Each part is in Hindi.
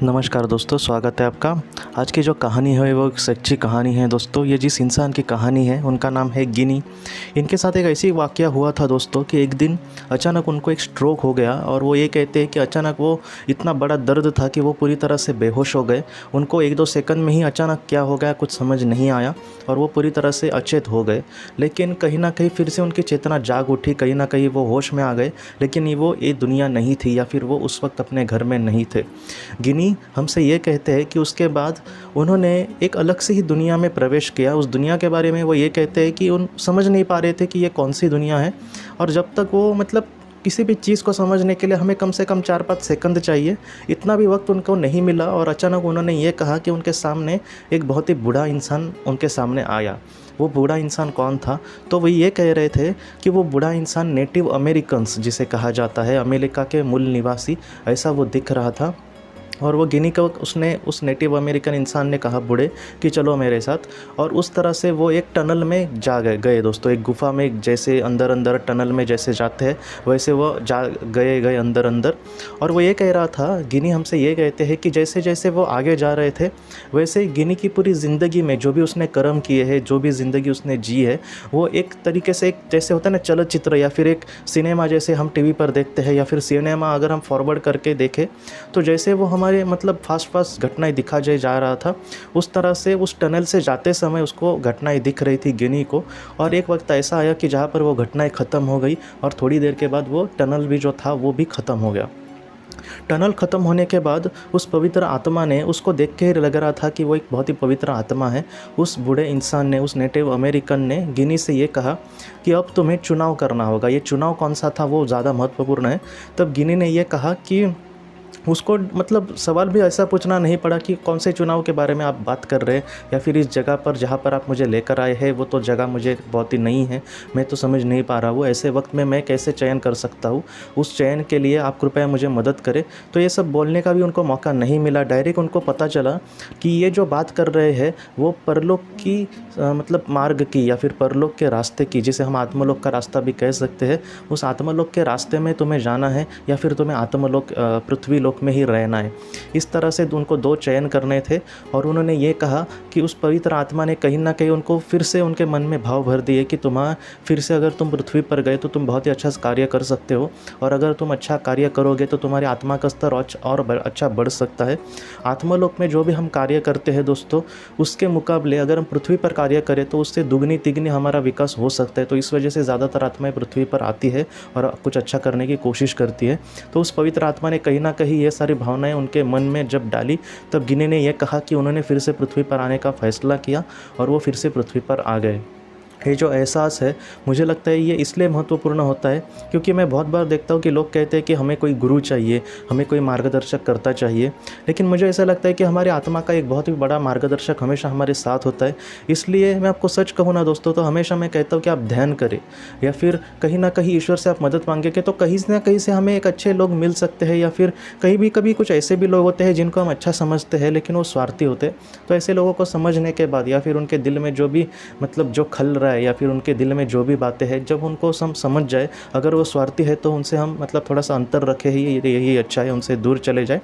नमस्कार दोस्तों, स्वागत है आपका। आज की जो कहानी है वो एक सच्ची कहानी है दोस्तों। ये जिस इंसान की कहानी है उनका नाम है गिनी। इनके साथ एक ऐसी वाक़या हुआ था दोस्तों कि एक दिन अचानक उनको एक स्ट्रोक हो गया और वो ये कहते हैं कि अचानक वो इतना बड़ा दर्द था कि वो पूरी तरह से बेहोश हो गए। उनको 1-2 सेकंड में ही अचानक क्या हो गया कुछ समझ नहीं आया और वो पूरी तरह से अचेत हो गए। लेकिन कहीं न कहीं फिर से उनकी चेतना जाग उठी, कहीं न कहीं वो होश में आ गए। लेकिन वो ये दुनिया नहीं थी या फिर वो उस वक्त अपने घर में नहीं थे। गिनी हमसे ये कहते हैं कि उसके बाद उन्होंने एक अलग से ही दुनिया में प्रवेश किया। उस दुनिया के बारे में वो ये कहते हैं कि उन समझ नहीं पा रहे थे कि ये कौन सी दुनिया है। और जब तक वो किसी भी चीज़ को समझने के लिए हमें कम से कम 4-5 सेकंड चाहिए, इतना भी वक्त उनको नहीं मिला और अचानक उन्होंने ये कहा कि उनके सामने एक बहुत ही बूढ़ा इंसान उनके सामने आया। वो बूढ़ा इंसान कौन था? तो वो ये कह रहे थे कि वो बूढ़ा इंसान नेटिव अमेरिकन्स जिसे कहा जाता है, अमेरिका के मूल निवासी, ऐसा वो दिख रहा था। और वो गिनी को उस नेटिव अमेरिकन इंसान ने कहा बूढ़े कि चलो मेरे साथ। और उस तरह से वो एक टनल में जा गए दोस्तों। एक गुफा में जैसे अंदर टनल में जैसे जाते हैं वैसे वो जा गए अंदर। और वो ये कह रहा था, गिनी हमसे ये कहते हैं कि जैसे जैसे वो आगे जा रहे थे वैसे गिनी की पूरी ज़िंदगी में जो भी उसने कर्म किए हैं, जो भी ज़िंदगी उसने जी है, वो एक तरीके से एक जैसे होता है ना चलचित्र या फिर एक सिनेमा जैसे हम टीवी पर देखते हैं, या फिर सिनेमा अगर हम फॉरवर्ड करके देखें तो जैसे वो हमारे फास्ट घटनाएं दिखा जा रहा था, उस तरह से उस टनल से जाते समय उसको घटनाएं दिख रही थी गिनी को। और एक वक्त ऐसा आया कि जहाँ पर वो घटनाएं ख़त्म हो गई और थोड़ी देर के बाद वो टनल भी जो था वो भी ख़त्म हो गया। टनल ख़त्म होने के बाद उस पवित्र आत्मा ने, उसको देख के ही लग रहा था कि वो एक बहुत ही पवित्र आत्मा है। उस बूढ़े इंसान ने, उस नेटिव अमेरिकन ने गिनी से ये कहा कि अब तुम्हें चुनाव करना होगा। ये चुनाव कौन सा था वो ज़्यादा महत्वपूर्ण है। तब गिनी ने ये कहा कि उसको सवाल भी ऐसा पूछना नहीं पड़ा कि कौन से चुनाव के बारे में आप बात कर रहे हैं, या फिर इस जगह पर जहाँ पर आप मुझे लेकर आए हैं वो तो जगह मुझे बहुत ही नई है, मैं तो समझ नहीं पा रहा हूँ। ऐसे वक्त में मैं कैसे चयन कर सकता हूँ? उस चयन के लिए आप कृपया मुझे मदद करें। तो ये सब बोलने का भी उनको मौका नहीं मिला। डायरेक्ट उनको पता चला कि ये जो बात कर रहे हैं वो परलोक की मार्ग की या फिर परलोक के रास्ते की, जिसे हम आत्मलोक का रास्ता भी कह सकते हैं, उस आत्मलोक के रास्ते में तुम्हें जाना है या फिर तुम्हें आत्मलोक पृथ्वी लोक में ही रहना है। इस तरह से उनको 2 चयन करने थे। और उन्होंने ये कहा कि उस पवित्र आत्मा ने कहीं ना कहीं उनको फिर से उनके मन में भाव भर दिए कि फिर से अगर तुम पृथ्वी पर गए तो तुम बहुत ही अच्छा कार्य कर सकते हो, और अगर तुम अच्छा कार्य करोगे तो तुम्हारी आत्मा का स्तर और अच्छा बढ़ सकता है। आत्मलोक में जो भी हम कार्य करते हैं दोस्तों, उसके मुकाबले अगर हम पृथ्वी पर कार्य करें तो उससे दुगनी तिगनी हमारा विकास हो सकता है। तो इस वजह से ज़्यादातर आत्माएं पृथ्वी पर आती है और कुछ अच्छा करने की कोशिश करती है। तो उस पवित्र आत्मा ने कहीं ना कहीं ये सारी भावनाएं उनके मन में जब डाली, तब गिनी ने यह कहा कि उन्होंने फिर से पृथ्वी पर आने का फैसला किया और वो फिर से पृथ्वी पर आ गए। ये जो एहसास है, मुझे लगता है ये इसलिए महत्वपूर्ण होता है क्योंकि मैं बहुत बार देखता हूँ कि लोग कहते हैं कि हमें कोई गुरु चाहिए, हमें कोई मार्गदर्शक करता चाहिए। लेकिन मुझे ऐसा लगता है कि हमारी आत्मा का एक बहुत ही बड़ा मार्गदर्शक हमेशा हमारे साथ होता है। इसलिए मैं आपको सच कहूँ ना दोस्तों, तो हमेशा मैं कहता हूँ कि आप ध्यान करें या फिर कहीं ना कहीं ईश्वर से आप मदद मांगेंगे तो कहीं ना कहीं से हमें एक अच्छे लोग मिल सकते हैं। या फिर कभी कुछ ऐसे भी लोग होते हैं जिनको हम अच्छा समझते हैं लेकिन वो स्वार्थी होते हैं। तो ऐसे लोगों को समझने के बाद या फिर उनके दिल में जो भी जो खल रहा है या फिर उनके दिल में जो भी बातें हैं, जब उनको हम समझ जाए, अगर वो स्वार्थी है तो उनसे हम थोड़ा सा अंतर रखे ही यही अच्छा है, उनसे दूर चले जाए।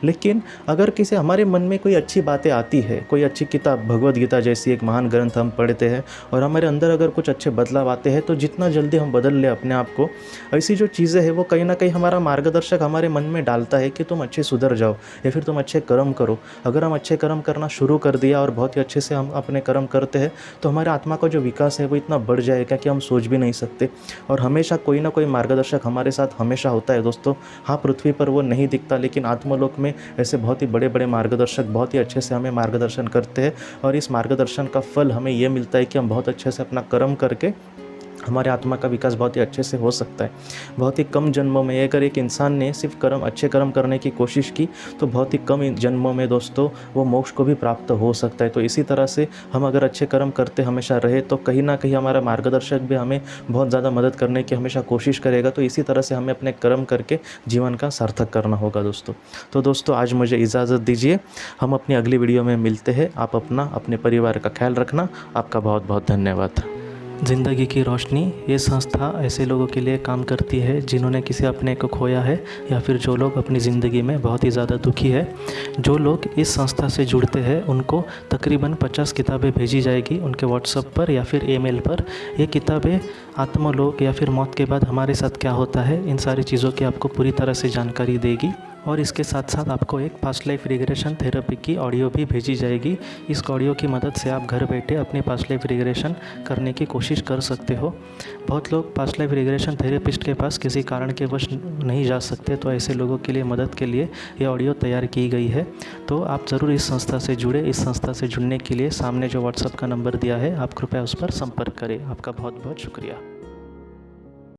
लेकिन अगर किसी हमारे मन में कोई अच्छी बातें आती है, कोई अच्छी किताब, भगवद गीता जैसी एक महान ग्रंथ हम पढ़ते हैं और हमारे अंदर अगर कुछ अच्छे बदलाव आते हैं, तो जितना जल्दी हम बदल लें अपने आप को, ऐसी जो चीज़ें हैं वो कहीं ना कहीं हमारा मार्गदर्शक हमारे मन में डालता है कि तुम अच्छे सुधर जाओ या फिर तुम अच्छे कर्म करो। अगर हम अच्छे कर्म करना शुरू कर दिया और बहुत ही अच्छे से हम अपने कर्म करते हैं तो हमारे आत्मा का जो विकास है वो इतना बढ़ जाएगा कि हम सोच भी नहीं सकते। और हमेशा कोई ना कोई मार्गदर्शक हमारे साथ हमेशा होता है दोस्तों। हाँ, पृथ्वी पर वो नहीं दिखता, लेकिन आत्मलोक में ऐसे बहुत ही बड़े बड़े मार्गदर्शक बहुत ही अच्छे से हमें मार्गदर्शन करते हैं। और इस मार्गदर्शन का फल हमें ये मिलता है कि हम बहुत अच्छे से अपना कर्म करके हमारे आत्मा का विकास बहुत ही अच्छे से हो सकता है। बहुत ही कम जन्मों में अगर एक इंसान ने सिर्फ अच्छे कर्म करने की कोशिश की तो बहुत ही कम जन्मों में दोस्तों वो मोक्ष को भी प्राप्त हो सकता है। तो इसी तरह से हम अगर अच्छे कर्म करते हमेशा रहे तो कहीं ना कहीं हमारा मार्गदर्शक भी हमें बहुत ज़्यादा मदद करने की हमेशा कोशिश करेगा। तो इसी तरह से हमें अपने कर्म करके जीवन का सार्थक करना होगा दोस्तों। तो दोस्तों, आज मुझे इजाज़त दीजिए, हम अपनी अगली वीडियो में मिलते हैं। आप अपने परिवार का ख्याल रखना। आपका बहुत बहुत धन्यवाद। ज़िंदगी की रोशनी ये संस्था ऐसे लोगों के लिए काम करती है जिन्होंने किसी अपने को खोया है या फिर जो लोग अपनी ज़िंदगी में बहुत ही ज़्यादा दुखी है। जो लोग इस संस्था से जुड़ते हैं उनको तकरीबन 50 किताबें भेजी जाएगी उनके व्हाट्सएप पर या फिर ईमेल पर। ये किताबें आत्मलोक या फिर मौत के बाद हमारे साथ क्या होता है इन सारी चीज़ों की आपको पूरी तरह से जानकारी देगी। और इसके साथ साथ आपको एक पास्ट लाइफ रिग्रेशन थेरेपी की ऑडियो भी भेजी जाएगी। इस ऑडियो की मदद से आप घर बैठे अपनी पास्ट लाइफ रिग्रेशन करने की कोशिश कर सकते हो। बहुत लोग पास्ट लाइफ रिग्रेशन थेरेपिस्ट के पास किसी कारण के वश नहीं जा सकते, तो ऐसे लोगों के लिए मदद के लिए ये ऑडियो तैयार की गई है। तो आप ज़रूर इस संस्था से जुड़े। इस संस्था से जुड़ने के लिए सामने जो व्हाट्सएप का नंबर दिया है आप कृपया उस पर संपर्क करें। आपका बहुत बहुत शुक्रिया।